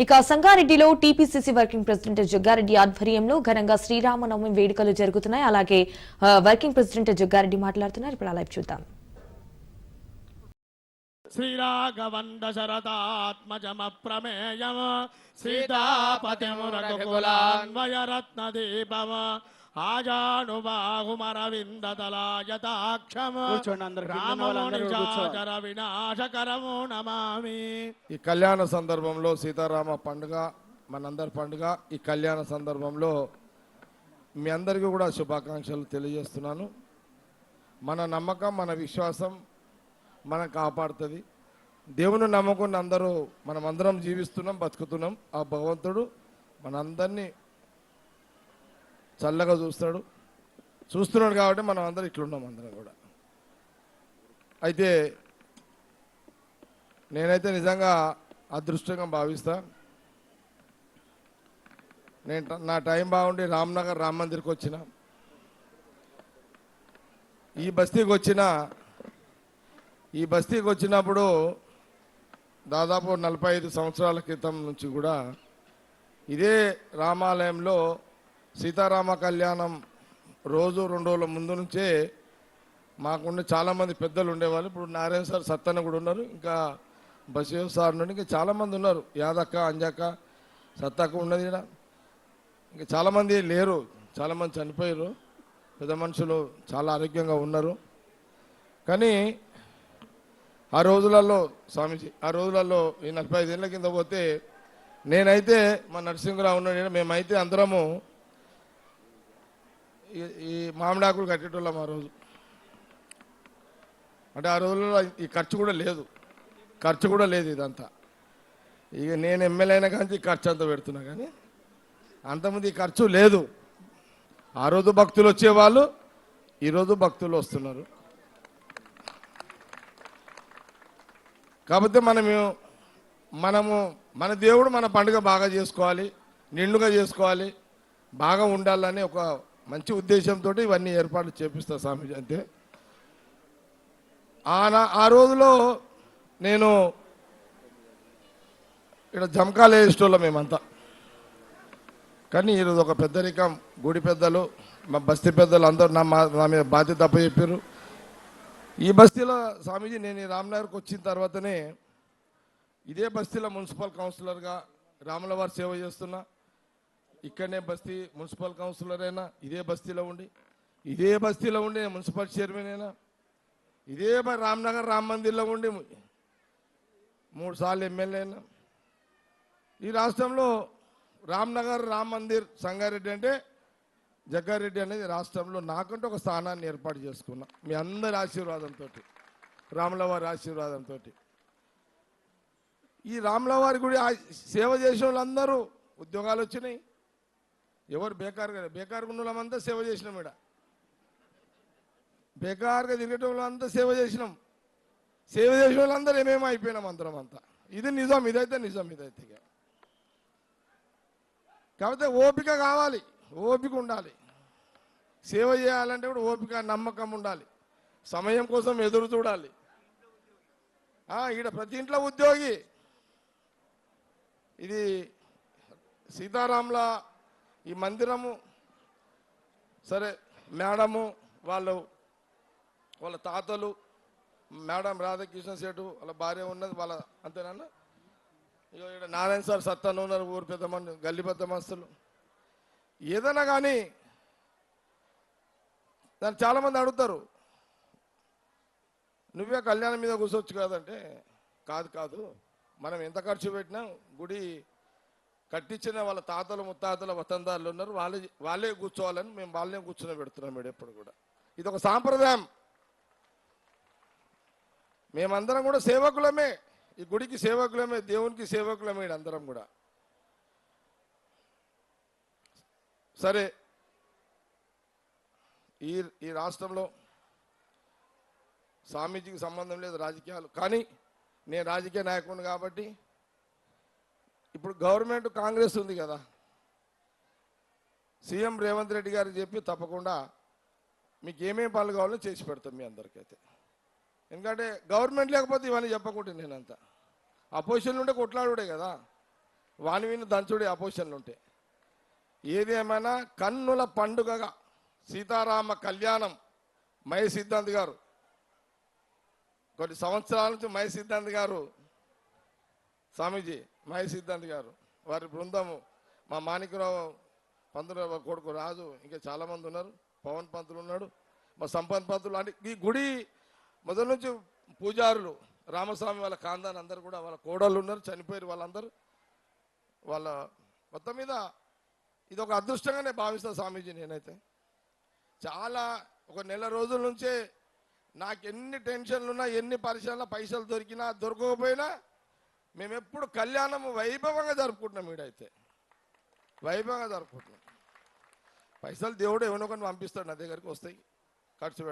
ఇక సంగారెడ్డిలో TPCC working president Jaggareddy ఆధ్వర్యంలో ఘనంగా శ్రీరామనవమి వేడుకలు జరుగుతున్నాయి. అలాగే వర్కింగ్ ప్రెసిడెంట్ జగ్గారెడ్డి మాట్లాడుతున్నారు. ఇప్పుడు లైవ్ చూద్దాం. శ్రీరాఘవంద శరదాత్మజమ ప్రమేయం సీతాపతిం రఘుకులాన్వయ రత్నదీపం ఆజానుబాహుమరవిందదలాయతాక్షం రామమునిశాచర వినాశకరము నమామి. ఈ కళ్యాణ సందర్భంలో సీతారామ పండుగ మనందరి పండుగ. ఈ కళ్యాణ సందర్భంలో మీ అందరికీ కూడా శుభాకాంక్షలు తెలియజేస్తున్నాను. మన నమ్మకం మన విశ్వాసం మనం కాపాడుతుంది. దేవుని నమ్మకుండా మనమందరం జీవిస్తున్నాం, బతుకుతున్నాం. ఆ భగవంతుడు మనందరినీ చల్లగా చూస్తున్నాడు కాబట్టి మనం అందరం ఇట్లున్నాం అందరం కూడా. అయితే నేనైతే నిజంగా అదృష్టంగా భావిస్తా. నా టైం బాగుండి రామ్నగర్ రామ్ మందిర్కి వచ్చిన, ఈ బస్తీకి వచ్చినప్పుడు దాదాపు 45 సంవత్సరాల క్రితం నుంచి కూడా ఇదే రామాలయంలో సీతారామ కళ్యాణం రోజు 2 రోజుల ముందు నుంచే మాకుండే చాలామంది పెద్దలు ఉండేవాళ్ళు. ఇప్పుడు నారాయణ సార్, సత్తన్న కూడా ఉన్నారు, ఇంకా బసవ సార్ నుండి ఇంకా చాలామంది ఉన్నారు. యాదక్క, అంజక్క, సత్తక్క ఉన్నది ఇక్కడ. ఇంకా చాలామంది లేరు, చాలామంది చనిపోయారు. పెద్ద మనుషులు చాలా ఆరోగ్యంగా ఉన్నారు. కానీ ఆ రోజులలో స్వామీజీ, ఆ రోజులలో ఈ 45 ఏళ్ళ కింద పోతే నేనైతే మా నరసింహరావు ఉన్నాడు, మేమైతే అందరము ఈ మామిడాకులు కట్టేటోళ్ళం ఆ రోజు. అంటే ఆ రోజుల్లో ఈ ఖర్చు కూడా లేదు ఇదంతా. ఇక నేను ఎమ్మెల్యే అయినా కానీ ఖర్చు అంతా పెడుతున్నా, కానీ అంతమంది ఖర్చు లేదు. ఆ రోజు భక్తులు వచ్చేవాళ్ళు, ఈరోజు భక్తులు వస్తున్నారు. కాకపోతే మనము మన దేవుడు మన పండుగ బాగా చేసుకోవాలి, నిండుగా చేసుకోవాలి, బాగా ఉండాలని ఒక మంచి ఉద్దేశంతో ఇవన్నీ ఏర్పాట్లు చేపిస్తా స్వామీజీ. అంతే. ఆ రోజులో నేను ఇక్కడ జమకాలు వేసేటోళ్ళం మేమంతా. కానీ ఈరోజు ఒక పెద్దరికం, గుడి పెద్దలు, మా బస్తీ పెద్దలు అందరూ నా మీద బాధ్యత తప్ప చెప్పారు. ఈ బస్తీలో స్వామీజీ నేను ఈ రామ్నగర్కి వచ్చిన తర్వాతనే ఇదే బస్తీలో మున్సిపల్ కౌన్సిలర్గా రాములవారి సేవ చేస్తున్నా. ఇక్కడనే బస్తీ మున్సిపల్ కౌన్సిలర్ అయినా, ఇదే బస్తీలో ఉండి మున్సిపల్ చైర్మన్ అయినా, ఇదే రామ్నగర్ రామ్ మందిర్లో ఉండి 3 సార్లు ఎమ్మెల్యే అయినా. ఈ రాష్ట్రంలో రామ్నగర్ రామ్ మందిర్ సంగారెడ్డి అంటే జగ్గారెడ్డి అనేది రాష్ట్రంలో నాకంటూ ఒక స్థానాన్ని ఏర్పాటు చేసుకున్నా. మీ అందరి ఆశీర్వాదంతో, రాములవారి ఆశీర్వాదంతో. ఈ రాములవారి గుడి సేవ చేసిన వాళ్ళందరూ ఉద్యోగాలు వచ్చినాయి. ఎవరు బేకారుగా ఉన్న వాళ్ళంతా సేవ చేసినాం. ఇక్కడ బేకారుగా తిరిగేట వాళ్ళంతా సేవ చేసిన వాళ్ళందరూ ఏమేమో అయిపోయినాం అందరం అంతా. ఇది నిజం, ఇదైతే నిజం. కాకపోతే ఓపిక కావాలి, ఓపిక ఉండాలి. సేవ చేయాలంటే కూడా ఓపిక, నమ్మకం ఉండాలి. సమయం కోసం ఎదురు చూడాలి. ఈడ ప్రతి ఇంట్లో ఉద్యోగి. ఇది సీతారాముల ఈ మందిరము సరే, మేడము వాళ్ళ తాతలు, మేడం రాధాకృష్ణ సేటు వాళ్ళ భార్య ఉన్నది, వాళ్ళ అంతేనా. ఇక్కడ నారాయణ సార్, సత్తన్న ఉన్నారు, ఊరు పెద్ద మంది, గల్లీ పెద్ద మస్తులు. ఏదైనా కానీ దాన్ని చాలామంది అడుగుతారు, నువ్వే కళ్యాణం మీద కూర్చోవచ్చు కాదంటే, కాదు మనం ఎంత ఖర్చు పెట్టినా గుడి కట్టించిన వాళ్ళ తాతలు ముత్తాతల వతందారులు ఉన్నారు, వాళ్ళే కూర్చోవాలని మేము వాళ్ళనే కూర్చొని పెడుతున్నాం. మేడం ఎప్పుడు కూడా ఇది ఒక సాంప్రదాయం. మేమందరం కూడా సేవకులమే, ఈ గుడికి సేవకులమే, దేవునికి సేవకులమే అందరం కూడా. సరే, ఈ రాష్ట్రంలో స్వామీజీకి సంబంధం లేదు రాజకీయాలు, కానీ నేను రాజకీయ నాయకుడిని కాబట్టి ఇప్పుడు గవర్నమెంట్ కాంగ్రెస్ ఉంది కదా, సీఎం రేవంత్ రెడ్డి గారికి చెప్పి తప్పకుండా మీకు ఏమేమి పనులు కావాలో చేసి పెడతాం మీ అందరికైతే. ఎందుకంటే గవర్నమెంట్ లేకపోతే ఇవన్నీ చెప్పకుంటే నేనంతా అపోజిషన్ ఉంటే కొట్లాడుడే కదా. వాని విని దంచుడి అపోజిషన్లు ఉంటే. ఏది ఏమైనా కన్నుల పండుగగా సీతారామ కళ్యాణం మహేష్ సిద్ధాంత్ గారు కొన్ని సంవత్సరాల నుంచి మహేష్ సిద్ధాంత్ గారు స్వామీజీ మహేష్ సిద్ధాంత్ గారు వారి బృందము మా మాణిక్యరావు పంతులు కొడుకు రాజు ఇంకా చాలామంది ఉన్నారు, పవన్ పంతులు ఉన్నాడు, మా సంపత్ పంతులు, అంటే ఈ గుడి మొదటి నుంచి పూజారులు రామస్వామి వాళ్ళ కాందాన్ అందరు కూడా వాళ్ళ కోడళ్ళు ఉన్నారు, చనిపోయారు వాళ్ళందరూ. వాళ్ళ మొత్తం మీద ఇది ఒక అదృష్టంగానే భావిస్తాను స్వామీజీ. నేనైతే చాలా ఒక నెల రోజుల నుంచే నాకు ఎన్ని టెన్షన్లు ఉన్నా, ఎన్ని పరిశ్రమల పైసలు దొరికినా దొరకకపోయినా మేము ఎప్పుడు కళ్యాణం వైభవంగా జరుపుకుంటున్నాం. ఈడైతే వైభవంగా జరుపుకుంటున్నాం. పైసలు దేవుడు ఎవరో కొన్ని పంపిస్తాడు, నా దగ్గరికి వస్తాయి, ఖర్చు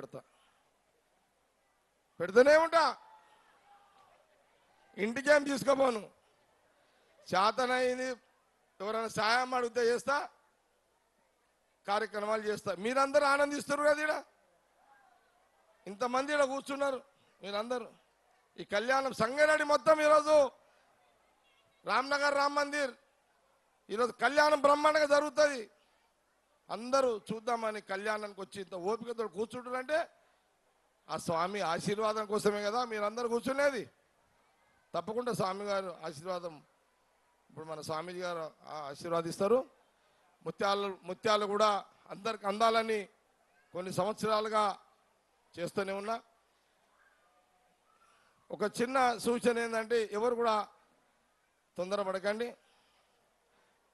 పెడుతూనే ఉంటా. ఇంటికేం తీసుకోపోను, చేతనైంది ఎవరైనా సాయం అడిగితే చేస్తా, కార్యక్రమాలు చేస్తా. మీరందరూ ఆనందిస్తారు కదా, ఇక్కడ ఇంతమంది ఇక్కడ కూర్చున్నారు మీరందరూ. ఈ కళ్యాణం సంగారెడ్డి మొత్తం ఈరోజు రామ్నగర్ రామ్ మందిర్ ఈరోజు కళ్యాణం బ్రహ్మాండంగా జరుగుతుంది. అందరూ చూద్దామని కళ్యాణానికి వచ్చి ఇంత ఓపికతో కూర్చుంటారంటే ఆ స్వామి ఆశీర్వాదం కోసమే కదా మీరందరూ కూర్చునేది. తప్పకుండా స్వామి గారు ఆశీర్వాదం, ఇప్పుడు మన స్వామీజీ గారు ఆశీర్వాదిస్తారు. ముత్యాలు కూడా అందరికి అందాలని కొన్ని సంవత్సరాలుగా చేస్తూనే ఉన్నా. ఒక చిన్న సూచన ఏంటంటే ఎవరు కూడా తొందరపడకండి.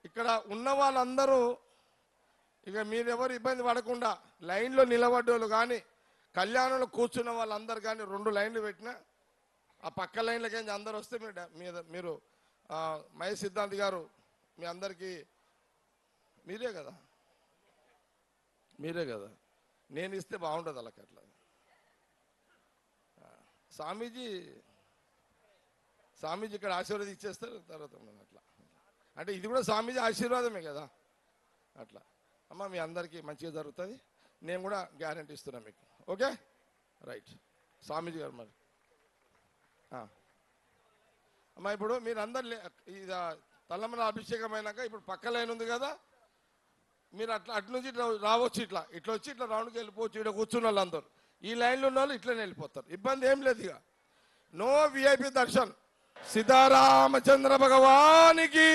ఇక్కడ ఉన్న వాళ్ళందరూ ఇక మీరెవరు ఇబ్బంది పడకుండా లైన్లో నిలబడ్డోళ్ళు కానీ కళ్యాణంలో కూర్చున్న వాళ్ళందరూ కానీ 2 లైన్లు పెట్టినా ఆ పక్క లైన్లకి అందరు వస్తే మీరు మహేష్ సిద్ధాంత్ గారు మీ అందరికీ మీరే కదా నేను ఇస్తే బాగుంటుంది అలాగ. అట్లా స్వామీజీ ఇక్కడ ఆశీర్వాదం ఇచ్చేస్తారు తర్వాత అట్లా. అంటే ఇది కూడా స్వామీజీ ఆశీర్వాదమే కదా. అట్లా అమ్మ మీ అందరికీ మంచిగా జరుగుతుంది, నేను కూడా గ్యారంటీ ఇస్తున్నా మీకు. ఓకే రైట్ స్వామీజీ గారు. మరి అమ్మ ఇప్పుడు మీరు అందరు ఇది తల్లమల అభిషేకం అయినాక ఇప్పుడు పక్క లైన్ ఉంది కదా, మీరు అటు నుంచి ఇట్లా రావచ్చు, ఇట్లా వచ్చి ఇట్లా రౌండ్కి వెళ్ళిపోవచ్చు. ఇక్కడ కూర్చున్న వాళ్ళందరూ ఈ లైన్లో ఉన్న వాళ్ళు ఇట్లనే వెళ్ళిపోతారు, ఇబ్బంది ఏం లేదు. ఇక నో విఐపి దర్శన్. సీతారామచంద్ర భగవానికి